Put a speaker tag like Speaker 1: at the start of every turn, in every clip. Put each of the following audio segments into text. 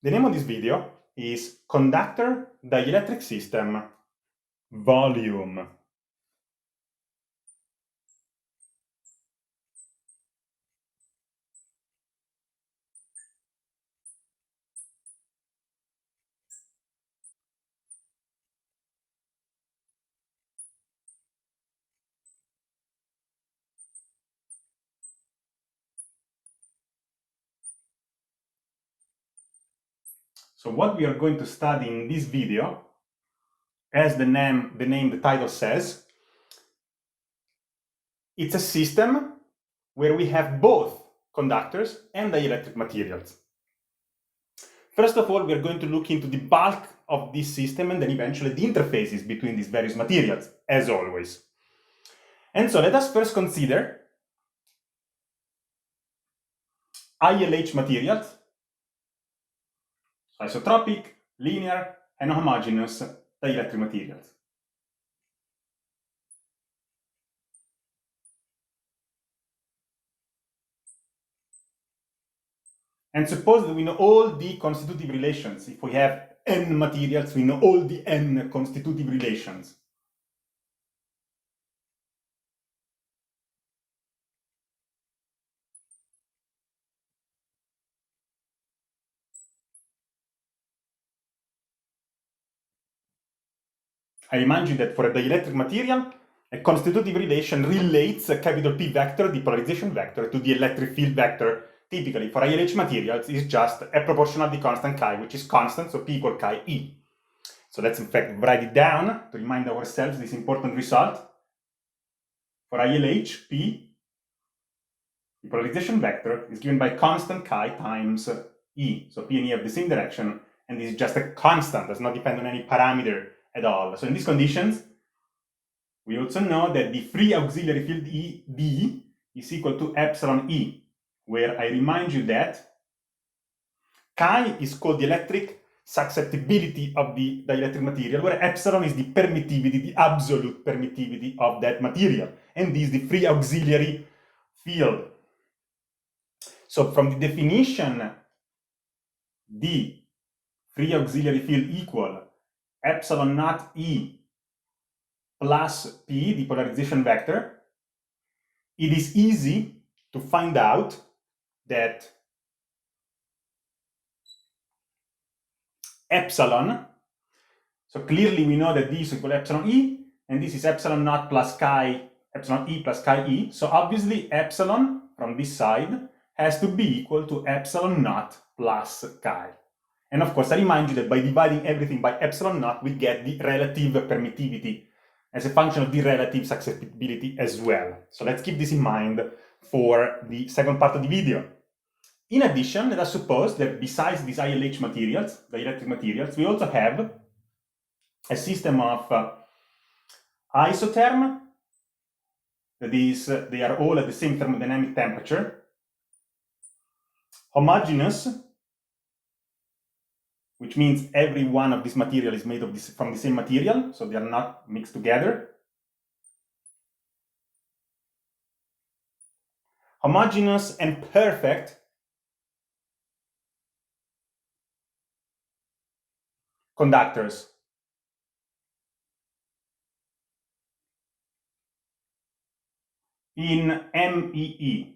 Speaker 1: The name of this video is Conductor Dielectric System Volume. So what we are going to study in this video, as the title says, it's a system where we have both conductors and dielectric materials. First of all, we are going to look into the bulk of this system and then eventually the interfaces between these various materials, as always. And so let us first consider ILH materials, so isotropic, linear, and homogeneous dielectric materials. And suppose that we know all the constitutive relations. If we have n materials, we know all the n constitutive relations. I remind you that for a dielectric material, a constitutive relation relates a capital P vector, the polarization vector, to the electric field vector. Typically, for ILH materials, it's just a proportional of the constant chi, which is constant, so P equal chi E. So let's in fact write it down to remind ourselves this important result. For ILH, P, the polarization vector, is given by constant chi times E. So P and E have the same direction, and this is just a constant, does not depend on any parameter at all. So in these conditions, we also know that the free auxiliary field E, D, is equal to epsilon E, where I remind you that chi is called the electric susceptibility of the dielectric material, where epsilon is the permittivity, the absolute permittivity of that material, and this is the free auxiliary field. So from the definition, the free auxiliary field equal epsilon naught E plus P, the polarization vector, it is easy to find out that epsilon, so clearly we know that this is equal to epsilon E, and this is epsilon naught plus chi, epsilon E plus chi E, so obviously epsilon from this side has to be equal to epsilon naught plus chi. And of course, I remind you that by dividing everything by epsilon naught, we get the relative permittivity as a function of the relative susceptibility as well. So let's keep this in mind for the second part of the video. In addition, let us suppose that besides these ILH materials, the electric materials, we also have a system of isotherm, that is, they are all at the same thermodynamic temperature, homogeneous, which means every one of these material is made of from the same material, so they are not mixed together. Homogeneous and perfect conductors. In MEE,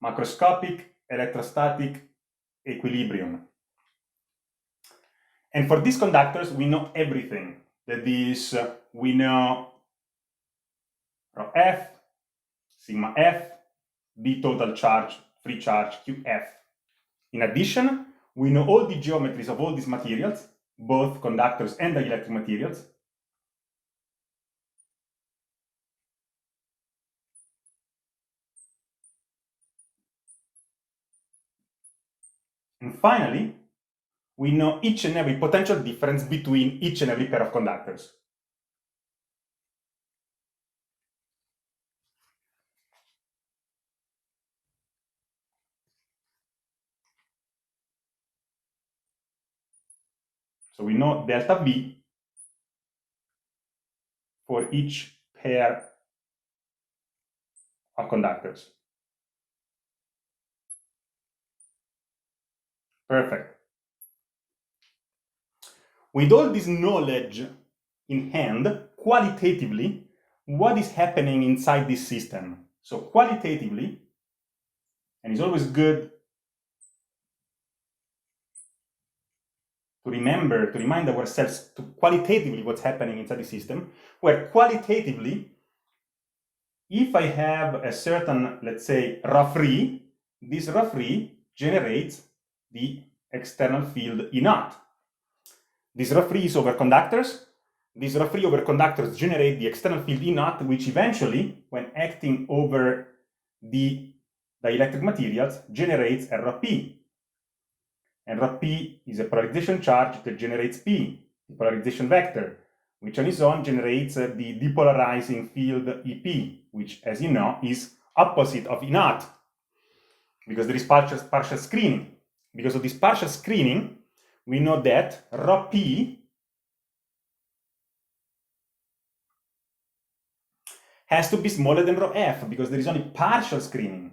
Speaker 1: macroscopic electrostatic equilibrium. And for these conductors, we know everything. That is, we know rho F, sigma F, the total charge, free charge, QF. In addition, we know all the geometries of all these materials, both conductors and dielectric materials. And finally, we know each and every potential difference between each and every pair of conductors. So we know delta V for each pair of conductors. Perfect. With all this knowledge in hand, qualitatively, what is happening inside this system? So qualitatively, and it's always good to remind ourselves to qualitatively what's happening inside the system, where qualitatively, if I have a certain, let's say, rho free, this rho free generates the external field E naught. This rho free is over conductors. These rho free over conductors generate the external field E naught, which eventually, when acting over the dielectric materials, generates a rho p. And rho p is a polarization charge that generates P, the polarization vector, which on its own generates the depolarizing field EP, which, as you know, is opposite of E naught, because there is partial screening. Because of this partial screening, we know that rho p has to be smaller than rho f, because there is only partial screening.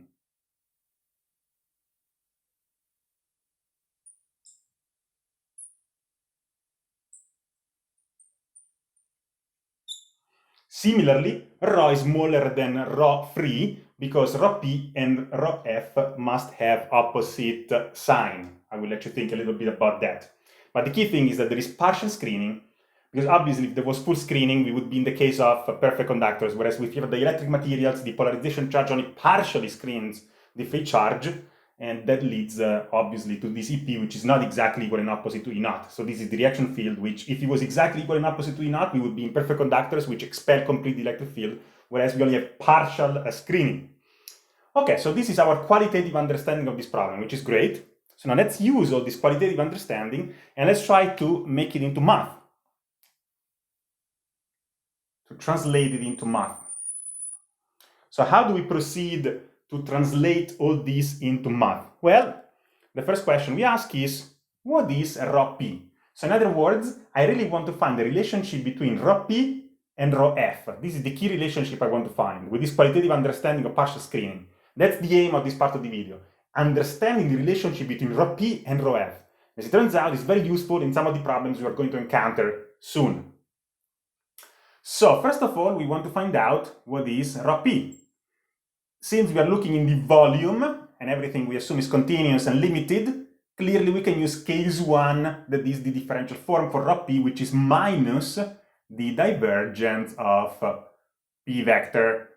Speaker 1: Similarly, rho is smaller than rho free, because rho p and rho f must have opposite sign. I will let you think a little bit about that. But the key thing is that there is partial screening, because obviously if there was full screening, we would be in the case of perfect conductors, whereas with the dielectric materials, the polarization charge only partially screens the free charge, and that leads obviously to this EP, which is not exactly equal and opposite to E naught. So this is the reaction field, which if it was exactly equal and opposite to E naught, we would be in perfect conductors, which expel complete electric field, whereas we only have partial screening. Okay, so this is our qualitative understanding of this problem, which is great. So now let's use all this qualitative understanding and let's try to make it into math. To translate it into math. So how do we proceed to translate all this into math? Well, the first question we ask is, what is rho p? So in other words, I really want to find the relationship between rho p and rho f. This is the key relationship I want to find with this qualitative understanding of partial screening. That's the aim of this part of the video. Understanding the relationship between rho p and rho f. As it turns out, it's very useful in some of the problems we are going to encounter soon. So first of all, we want to find out what is rho p. Since we are looking in the volume, and everything we assume is continuous and limited, clearly we can use case 1, that is the differential form for rho p, which is minus the divergence of p vector.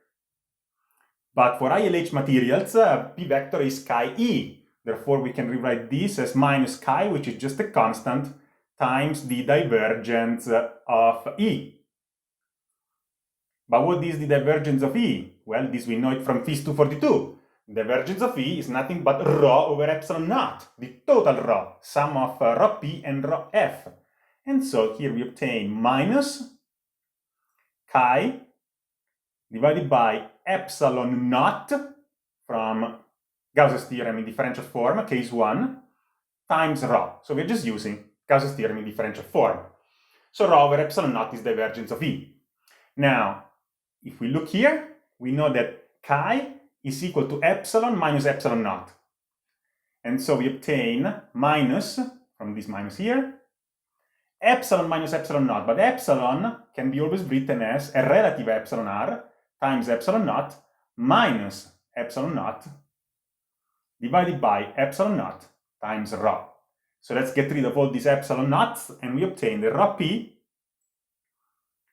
Speaker 1: But for ILH materials, p vector is chi e. Therefore, we can rewrite this as minus chi, which is just a constant, times the divergence of E. But what is the divergence of E? Well, this we know it from Phys 242. Divergence of E is nothing but rho over epsilon naught, the total rho, sum of rho P and rho F. And so here we obtain minus chi divided by epsilon naught from Gauss's theorem in differential form, case 1, times rho. So we're just using Gauss's theorem in differential form. So rho over epsilon naught is divergence of E. Now, if we look here, we know that chi is equal to epsilon minus epsilon naught. And so we obtain minus, from this minus here, epsilon minus epsilon naught. But epsilon can be always written as a relative epsilon r times epsilon naught minus epsilon naught divided by epsilon naught times rho. So let's get rid of all these epsilon naughts, and we obtain the rho p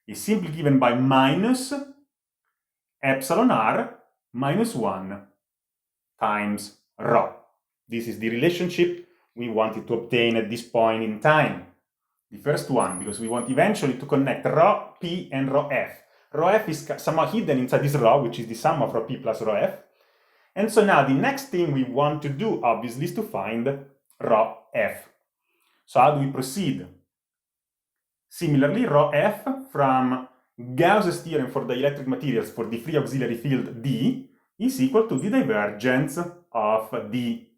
Speaker 1: is simply given by minus epsilon r minus 1 times rho. This is the relationship we wanted to obtain at this point in time. The first one, because we want eventually to connect rho p and rho f. Rho f is somehow hidden inside this rho, which is the sum of rho p plus rho f. And so now the next thing we want to do, obviously, is to find rho f. So how do we proceed? Similarly, rho f from Gauss's theorem for dielectric materials for the free auxiliary field D is equal to the divergence of D.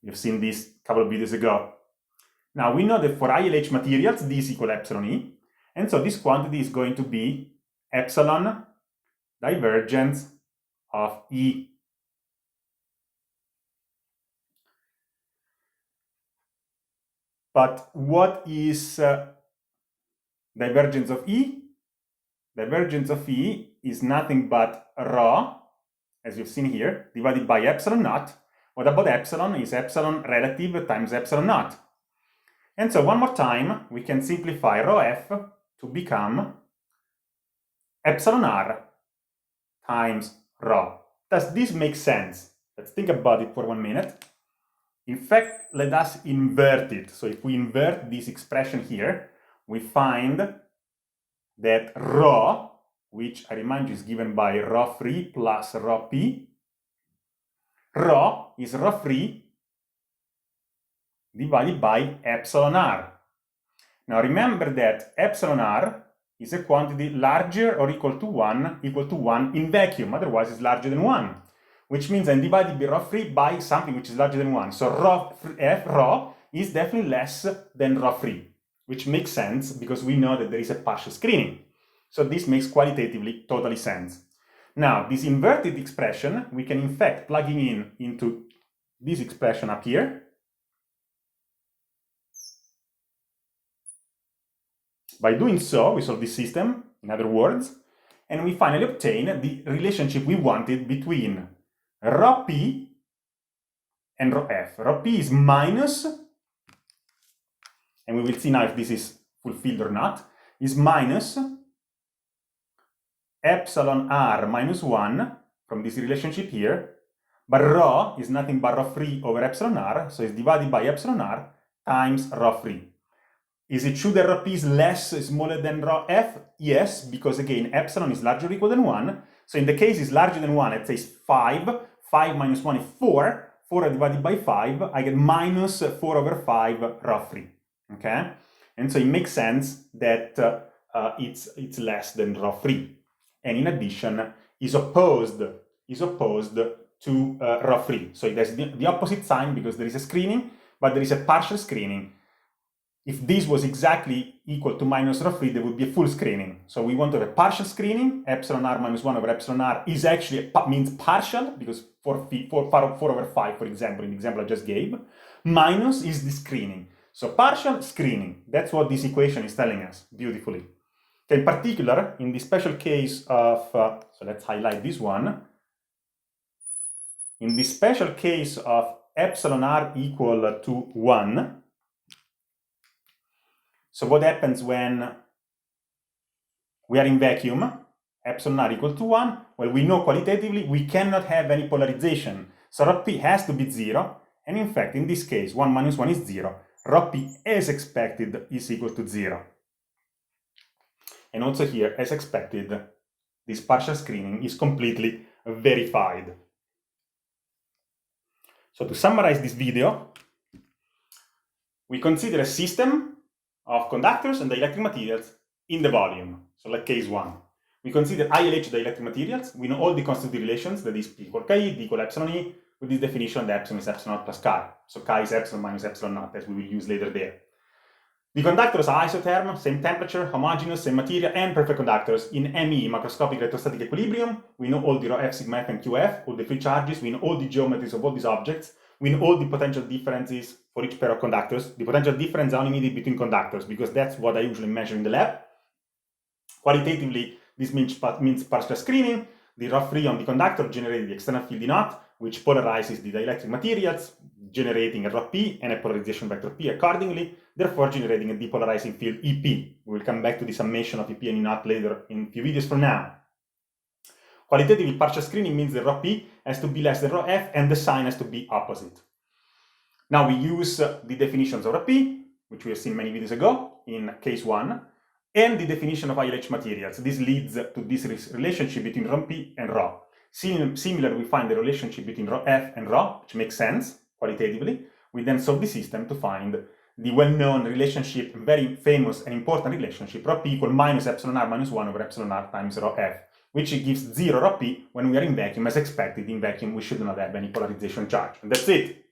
Speaker 1: You've seen this a couple of videos ago. Now we know that for ILH materials, D is equal to epsilon E, and so this quantity is going to be epsilon divergence of E. But what is divergence of E? Divergence of E is nothing but rho, as you've seen here, divided by epsilon naught. What about epsilon is epsilon relative times epsilon naught. And so one more time, we can simplify rho f to become epsilon r times rho. Does this make sense? Let's think about it for 1 minute. In fact, let us invert it. So if we invert this expression here, we find that rho, which I remind you is given by rho free plus rho p, rho is rho free divided by epsilon r. Now remember that epsilon r is a quantity larger or equal to 1 in vacuum, otherwise it's larger than 1, which means I'm dividing the rho free by something which is larger than 1. So rho is definitely less than rho free, which makes sense because we know that there is a partial screening. So this makes qualitatively totally sense. Now, this inverted expression, we can in fact plugging into this expression up here. By doing so, we solve this system, in other words, and we finally obtain the relationship we wanted between rho p and rho f. Rho p is minus, and we will see now if this is fulfilled or not, is minus epsilon r minus 1 from this relationship here, but rho is nothing but rho free over epsilon r, so it's divided by epsilon r times rho free. Is it true that rho p is smaller than rho f? Yes, because again, epsilon is larger or equal than 1. So in the case it's larger than 1, it says 5. 5 minus 1 is 4. 4 divided by 5, I get minus 4 over 5 rho free. Okay? And so it makes sense that it's less than rho free. And in addition, is opposed to rho free. So it has the opposite sign because there is a screening, but there is a partial screening. If this was exactly equal to minus rho free, there would be a full screening. So we want to have a partial screening. Epsilon r minus 1 over epsilon r is actually means partial, because 4 over 5, for example, in the example I just gave, minus is the screening. So partial screening, that's what this equation is telling us beautifully. In particular, in the special case of, so let's highlight this one. In the special case of epsilon r equal to 1, so what happens when we are in vacuum, epsilon r equal to 1? Well, we know qualitatively we cannot have any polarization. So rho p has to be 0. And in fact, in this case, 1 minus 1 is 0. Rho p, as expected, is equal to 0. And also here, as expected, this partial screening is completely verified. So to summarize this video, we consider a system of conductors and dielectric materials in the volume. So like case 1. We consider ILH dielectric materials. We know all the constitutive relations, that is P equal Ki, D equal epsilon E, with this definition that epsilon is epsilon naught plus chi. So chi is epsilon minus epsilon naught, as we will use later there. The conductors are isothermal, same temperature, homogeneous, same material, and perfect conductors in ME, macroscopic electrostatic equilibrium. We know all the rho F, sigma F, and QF, all the free charges. We know all the geometries of all these objects. We know all the potential differences for each pair of conductors. The potential difference are only needed between conductors, because that's what I usually measure in the lab. Qualitatively, this means partial screening. The rho free on the conductor generates the external field E naught, which polarizes the dielectric materials, generating a rho p and a polarization vector p accordingly, therefore generating a depolarizing field EP. We will come back to the summation of EP and E naught later in a few videos from now. Qualitatively, partial screening means that rho p has to be less than rho f and the sign has to be opposite. Now we use the definitions of rho p, which we have seen many videos ago in case 1, and the definition of ILH materials. This leads to this relationship between rho p and rho. Similarly, we find the relationship between rho f and rho, which makes sense qualitatively. We then solve the system to find the well-known relationship, very famous and important relationship, rho p equal minus epsilon r minus 1 over epsilon r times rho f, which gives 0 rho p when we are in vacuum. As expected, in vacuum we should not have any polarization charge. And that's it.